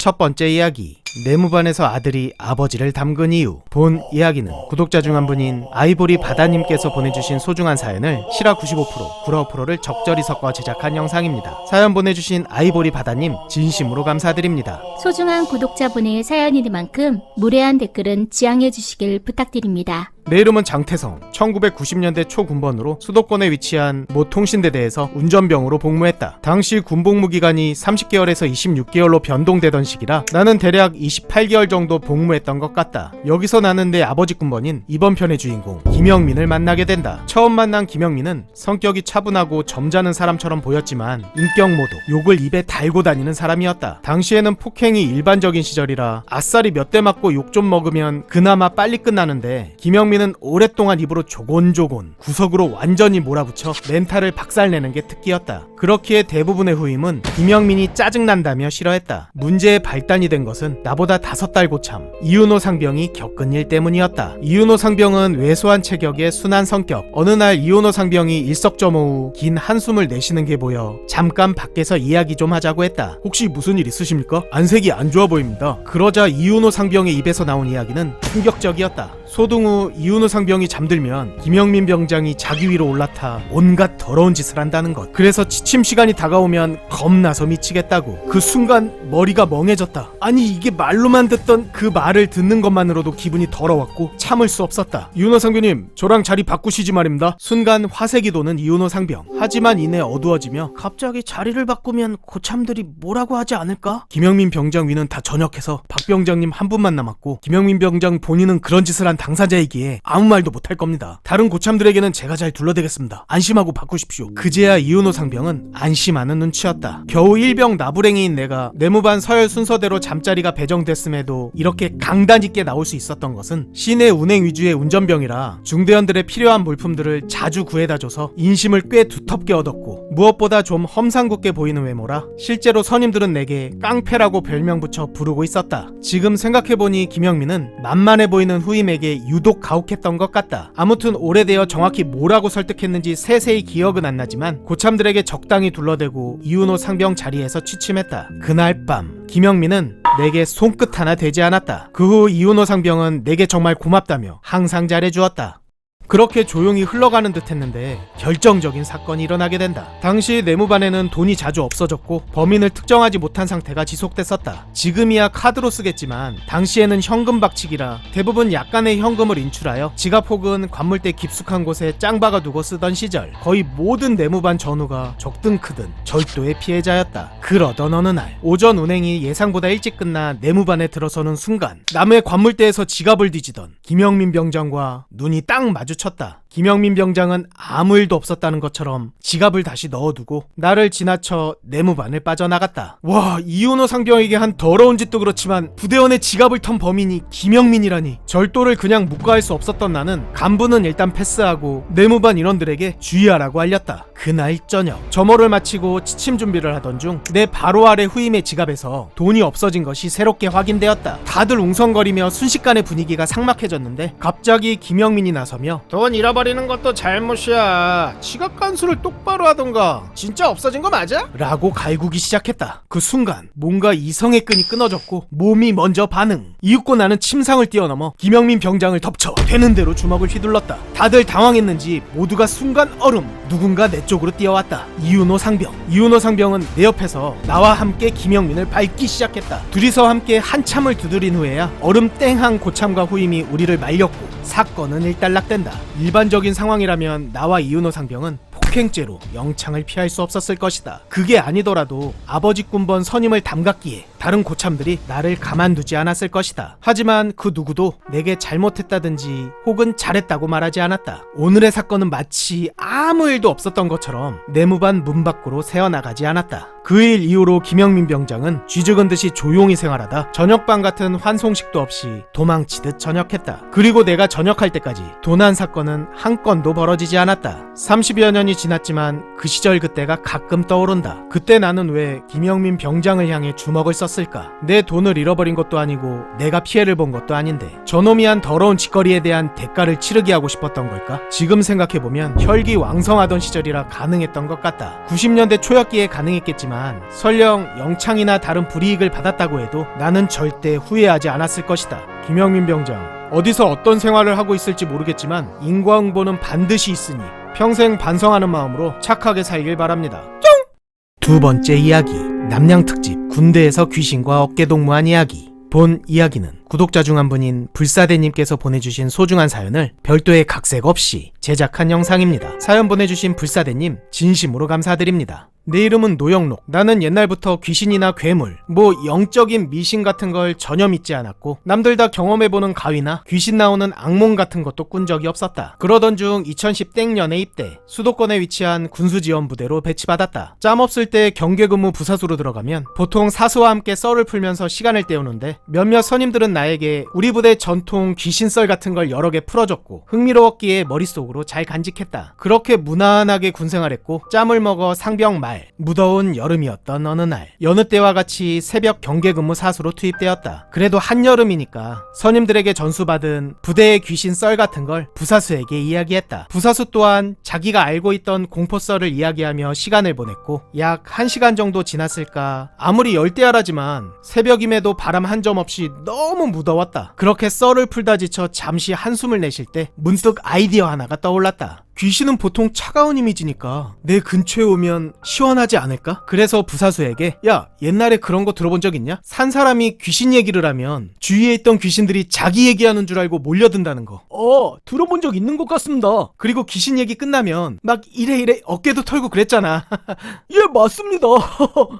첫 번째 이야기, 내무반에서 아들이 아버지를 담근 이유. 본 이야기는 구독자 중 한 분인 아이보리 바다님께서 보내주신 소중한 사연을 실화 95%, 구라 5%를 적절히 섞어 제작한 영상입니다. 사연 보내주신 아이보리 바다님 진심으로 감사드립니다. 소중한 구독자분의 사연이니만큼 무례한 댓글은 지양해 주시길 부탁드립니다. 내 이름은 장태성. 1990년대 초군번으로 수도권에 위치한 모 통신대대에서 운전병으로 복무했다. 당시 군복무 기간이 30개월에서 26개월로 변동되던 시기라 나는 대략 28개월 정도 복무했던 것 같다. 여기서 나는 내 아버지 군번인 이번 편의 주인공 김영민을 만나게 된다. 처음 만난 김영민은 성격이 차분하고 점잖은 사람처럼 보였지만 인격 모독, 욕을 입에 달고 다니는 사람이었다. 당시에는 폭행이 일반적인 시절이라 아싸리 몇 대 맞고 욕 좀 먹으면 그나마 빨리 끝나는데 김영민은 오랫동안 입으로 조곤조곤 구석으로 완전히 몰아붙여 멘탈을 박살내는 게 특기였다. 그렇기에 대부분의 후임은 김영민이 짜증난다며 싫어했다. 문제의 발단이 된 것은 나보다 5달 고참 이윤호 상병이 겪은 일 때문이었다. 이윤호 상병은 왜소한 체격의 순한 성격. 어느 날 이윤호 상병이 일석점호 후 긴 한숨을 내쉬는 게 보여 잠깐 밖에서 이야기 좀 하자고 했다. 혹시 무슨 일 있으십니까? 안색이 안 좋아 보입니다. 그러자 이윤호 상병의 입에서 나온 이야기는 충격적이었다. 소등 후 이윤호 상병이 잠들면 김영민 병장이 자기 위로 올라타 온갖 더러운 짓을 한다는 것. 그래서 취침 시간이 다가오면 겁나서 미치겠다고. 그 순간 머리가 멍해졌다. 아니 이게 말로만 듣던 그 말을 듣는 것만으로도 기분이 더러웠고 참을 수 없었다. 이윤호 상병님, 저랑 자리 바꾸시지 말입니다. 순간 화색이 도는 이윤호 상병. 하지만 이내 어두워지며 갑자기 자리를 바꾸면 고참들이 뭐라고 하지 않을까? 김영민 병장 위는 다 전역해서 박 병장님 한 분만 남았고 김영민 병장 본인은 그런 짓을 한 당사자이기에 아무 말도 못할 겁니다. 다른 고참들에게는 제가 잘 둘러대겠습니다. 안심하고 바꾸십시오. 그제야 이윤호 상병은 안심하는 눈치였다. 겨우 일병 나부랭이인 내가 내무반 서열 순서대로 잠자리가 배정됐음에도 이렇게 강단 있게 나올 수 있었던 것은 시내 운행 위주의 운전병이라 중대원들의 필요한 물품들을 자주 구해다줘서 인심을 꽤 두텁게 얻었고 무엇보다 좀 험상궂게 보이는 외모라 실제로 선임들은 내게 깡패라고 별명 붙여 부르고 있었다. 지금 생각해보니 김영민은 만만해 보이는 후임에게 유독 가혹했던 것 같다. 아무튼 오래되어 정확히 뭐라고 설득했는지 세세히 기억은 안 나지만 고참들에게 적당히 둘러대고 이윤호 상병 자리에서 취침했다. 그날 밤 김영민은 내게 손끝 하나 대지 않았다. 그 후 이윤호 상병은 내게 정말 고맙다며 항상 잘해주었다. 그렇게 조용히 흘러가는 듯 했는데 결정적인 사건이 일어나게 된다. 당시 내무반에는 돈이 자주 없어졌고 범인을 특정하지 못한 상태가 지속됐었다. 지금이야 카드로 쓰겠지만 당시에는 현금 박치기라 대부분 약간의 현금을 인출하여 지갑 혹은 관물대 깊숙한 곳에 짱 박아두고 쓰던 시절 거의 모든 내무반 전우가 적든 크든 절도의 피해자였다. 그러던 어느 날 오전 운행이 예상보다 일찍 끝나 내무반에 들어서는 순간 남의 관물대에서 지갑을 뒤지던 김영민 병장과 눈이 딱 마주쳤다. 김영민 병장은 아무 일도 없었다는 것처럼 지갑을 다시 넣어두고 나를 지나쳐 내무반을 빠져나갔다. 와, 이윤호 상병에게 한 더러운 짓도 그렇지만 부대원의 지갑을 턴 범인이 김영민이라니. 절도를 그냥 묵과할 수 없었던 나는 간부는 일단 패스하고 내무반 인원들에게 주의하라고 알렸다. 그날 저녁 점호를 마치고 취침 준비를 하던 중 내 바로 아래 후임의 지갑에서 돈이 없어진 것이 새롭게 확인되었다. 다들 웅성거리며 순식간에 분위기가 삭막해졌는데 갑자기 김영민이 나서며 돈 잃어버리는 것도 잘못이야. 지갑 간수를 똑바로 하던가. 진짜 없어진 거 맞아? 라고 갈구기 시작했다. 그 순간 뭔가 이성의 끈이 끊어졌고 몸이 먼저 반응. 이윽고 나는 침상을 뛰어넘어 김영민 병장을 덮쳐 되는 대로 주먹을 휘둘렀다. 다들 당황했는지 모두가 순간 얼음. 누군가 내 쪽으로 뛰어왔다. 이윤호 상병. 이윤호 상병은 내 옆에서 나와 함께 김영민을 밟기 시작했다. 둘이서 함께 한참을 두드린 후에야 얼음 땡한 고참과 후임이 우리를 말렸고 사건은 일단락된다. 일반적인 상황이라면 나와 이윤호 상병은 폭행죄로 영창을 피할 수 없었을 것이다. 그게 아니더라도 아버지 군번 선임을 담갔기에 다른 고참들이 나를 가만두지 않았을 것이다. 하지만 그 누구도 내게 잘못했다든지 혹은 잘했다고 말하지 않았다. 오늘의 사건은 마치 아무 일도 없었던 것처럼 내무반 문 밖으로 새어나가지 않았다. 그 일 이후로 김영민 병장은 쥐죽은 듯이 조용히 생활하다 저녁반 같은 환송식도 없이 도망치듯 전역했다. 그리고 내가 전역할 때까지 도난 사건은 한 건도 벌어지지 않았다. 30여 년이 지났지만 그 시절 그때가 가끔 떠오른다. 그때 나는 왜 김영민 병장을 향해 주먹을 썼을까? 있었을까? 내 돈을 잃어버린 것도 아니고 내가 피해를 본 것도 아닌데 저놈이 한 더러운 짓거리에 대한 대가를 치르게 하고 싶었던 걸까? 지금 생각해보면 혈기왕성하던 시절이라 가능했던 것 같다. 90년대 초였기에 가능했겠지만 설령 영창이나 다른 불이익을 받았다고 해도 나는 절대 후회하지 않았을 것이다. 김영민 병장, 어디서 어떤 생활을 하고 있을지 모르겠지만 인과응보는 반드시 있으니 평생 반성하는 마음으로 착하게 살길 바랍니다. 두 번째 이야기, 남양특집 군대에서 귀신과 어깨동무한 이야기. 본 이야기는 구독자 중 한 분인 불사대님께서 보내주신 소중한 사연을 별도의 각색 없이 제작한 영상입니다. 사연 보내주신 불사대님 진심으로 감사드립니다. 내 이름은 노영록. 나는 옛날부터 귀신이나 괴물, 영적인 미신 같은 걸 전혀 믿지 않았고 남들 다 경험해보는 가위나 귀신 나오는 악몽 같은 것도 꾼 적이 없었다. 그러던 중 2010년에 입대, 수도권에 위치한 군수지원부대로 배치받았다. 짬 없을 때 경계근무 부사수로 들어가면 보통 사수와 함께 썰을 풀면서 시간을 때우는데 몇몇 선임들은 나에게 우리 부대 전통 귀신썰 같은 걸 여러 개 풀어줬고 흥미로웠기에 머릿속으로 잘 간직했다. 그렇게 무난하게 군생활했고 짬을 먹어 상병 말 무더운 여름이었던 어느 날 여느 때와 같이 새벽 경계근무 사수로 투입되었다. 그래도 한여름이니까 선임들에게 전수받은 부대의 귀신 썰 같은 걸 부사수에게 이야기했다. 부사수 또한 자기가 알고 있던 공포썰을 이야기하며 시간을 보냈고 약 1시간 정도 지났을까. 아무리 열대야라지만 새벽임에도 바람 한 점 없이 너무 무더웠다. 그렇게 썰을 풀다 지쳐 잠시 한숨을 내쉴 때 문득 아이디어 하나가 떠올랐다. 귀신은 보통 차가운 이미지니까 내 근처에 오면 시원하지 않을까? 그래서 부사수에게 야, 옛날에 그런 거 들어본 적 있냐? 산 사람이 귀신 얘기를 하면 주위에 있던 귀신들이 자기 얘기하는 줄 알고 몰려든다는 거. 들어본 적 있는 것 같습니다. 그리고 귀신 얘기 끝나면 막 이래 어깨도 털고 그랬잖아. 예, 맞습니다.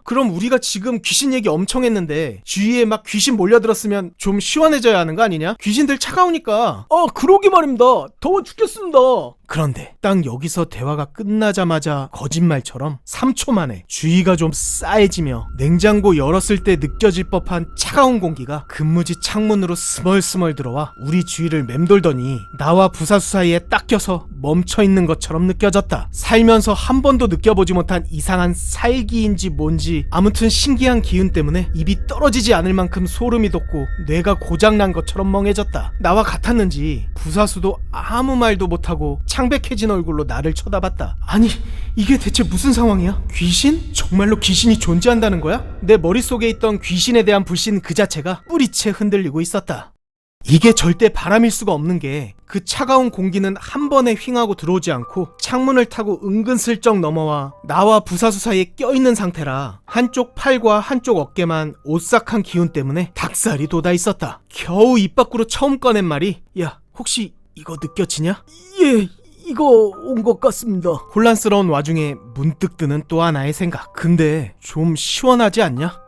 그럼 우리가 지금 귀신 얘기 엄청 했는데 주위에 막 귀신 몰려들었으면 좀 시원해져야 하는 거 아니냐? 귀신들 차가우니까. 그러게 말입니다. 더워 죽겠습니다. 그런데 딱 여기서 대화가 끝나자마자 거짓말처럼 3초 만에 주위가 좀 싸해지며 냉장고 열었을 때 느껴질 법한 차가운 공기가 근무지 창문으로 스멀스멀 들어와 우리 주위를 맴돌더니 나와 부사수 사이에 딱 껴서 멈춰있는 것처럼 느껴졌다. 살면서 한 번도 느껴보지 못한 이상한 살기인지 뭔지 아무튼 신기한 기운 때문에 입이 떨어지지 않을 만큼 소름이 돋고 뇌가 고장난 것처럼 멍해졌다. 나와 같았는지 부사수도 아무 말도 못하고 창백해진 얼굴로 나를 쳐다봤다. 아니, 이게 대체 무슨 상황이야? 귀신? 정말로 귀신이 존재한다는 거야? 내 머릿속에 있던 귀신에 대한 불신 그 자체가 뿌리채 흔들리고 있었다. 이게 절대 바람일 수가 없는 게 그 차가운 공기는 한 번에 휑하고 들어오지 않고 창문을 타고 은근슬쩍 넘어와 나와 부사수 사이에 껴있는 상태라 한쪽 팔과 한쪽 어깨만 오싹한 기운 때문에 닭살이 돋아 있었다. 겨우 입 밖으로 처음 꺼낸 말이 야, 혹시 이거 느껴지냐? 예, 이거 온 것 같습니다. 혼란스러운 와중에 문득 드는 또 하나의 생각. 근데 좀 시원하지 않냐?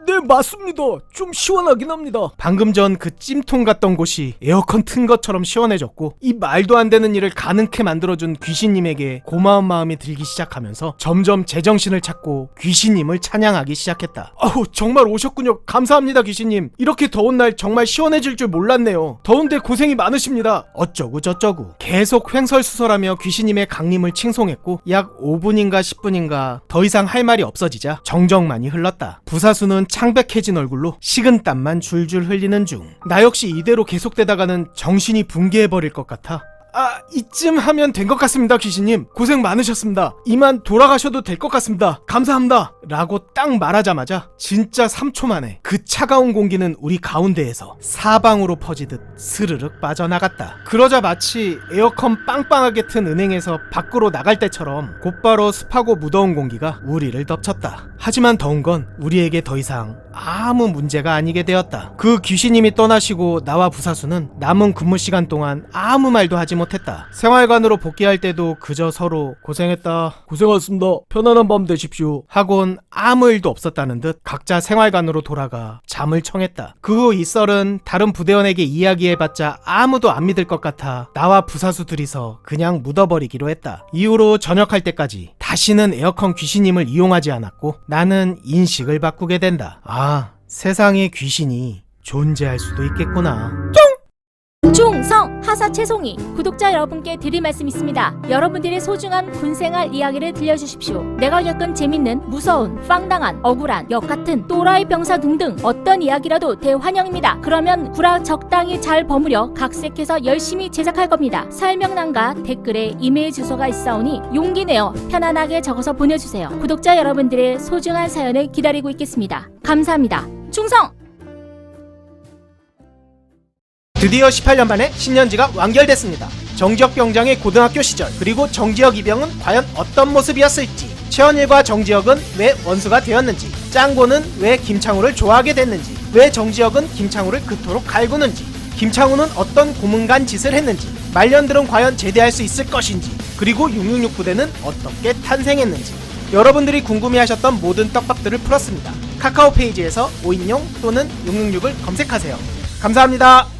네, 맞습니다. 좀 시원하긴 합니다. 방금 전 그 찜통 같던 곳이 에어컨 튼 것처럼 시원해졌고 이 말도 안 되는 일을 가능케 만들어준 귀신님에게 고마운 마음이 들기 시작하면서 점점 제정신을 찾고 귀신님을 찬양하기 시작했다. 정말 오셨군요. 감사합니다, 귀신님. 이렇게 더운 날 정말 시원해질 줄 몰랐네요. 더운데 고생이 많으십니다. 어쩌고 저쩌고 계속 횡설수설하며 귀신님의 강림을 칭송했고 약 5분인가 10분인가 더 이상 할 말이 없어지자 정적만이 흘렀다. 부사수는 창백해진 얼굴로 식은 땀만 줄줄 흘리는 중. 나 역시 이대로 계속되다가는 정신이 붕괴해버릴 것 같아 이쯤 하면 된 것 같습니다. 귀신님 고생 많으셨습니다. 이만 돌아가셔도 될 것 같습니다. 감사합니다 라고 딱 말하자마자 진짜 3초 만에 그 차가운 공기는 우리 가운데에서 사방으로 퍼지듯 스르륵 빠져나갔다. 그러자 마치 에어컨 빵빵하게 튼 은행에서 밖으로 나갈 때처럼 곧바로 습하고 무더운 공기가 우리를 덮쳤다. 하지만 더운 건 우리에게 더 이상 아무 문제가 아니게 되었다. 그 귀신님이 떠나시고 나와 부사수는 남은 근무 시간 동안 아무 말도 하지 못했다. 생활관으로 복귀할 때도 그저 서로 고생했다, 고생하셨습니다, 편안한 밤 되십시오 하곤 아무 일도 없었다는 듯 각자 생활관으로 돌아가 잠을 청했다. 그 후 이 썰은 다른 부대원에게 이야기해봤자 아무도 안 믿을 것 같아 나와 부사수 둘이서 그냥 묻어버리기로 했다. 이후로 전역할 때까지 다시는 에어컨 귀신님을 이용하지 않았고 나는 인식을 바꾸게 된다. 세상에 귀신이 존재할 수도 있겠구나. 충성! 하사 최송이 구독자 여러분께 드릴 말씀 있습니다. 여러분들의 소중한 군생활 이야기를 들려주십시오. 내가 겪은 재밌는, 무서운, 빵당한, 억울한, 역같은, 또라이 병사 등등 어떤 이야기라도 대환영입니다. 그러면 구라 적당히 잘 버무려 각색해서 열심히 제작할 겁니다. 설명란과 댓글에 이메일 주소가 있사오니 용기 내어 편안하게 적어서 보내주세요. 구독자 여러분들의 소중한 사연을 기다리고 있겠습니다. 감사합니다. 충성! 드디어 18년 만에 신년지가 완결됐습니다. 정지혁 병장의 고등학교 시절, 그리고 정지혁 이병은 과연 어떤 모습이었을지, 최원일과 정지혁은 왜 원수가 되었는지, 짱고는 왜 김창우를 좋아하게 됐는지, 왜 정지혁은 김창우를 그토록 갈구는지, 김창우는 어떤 고문간 짓을 했는지, 말년들은 과연 제대할 수 있을 것인지, 그리고 666 부대는 어떻게 탄생했는지, 여러분들이 궁금해하셨던 모든 떡밥들을 풀었습니다. 카카오 페이지에서 5인용 또는 666을 검색하세요. 감사합니다.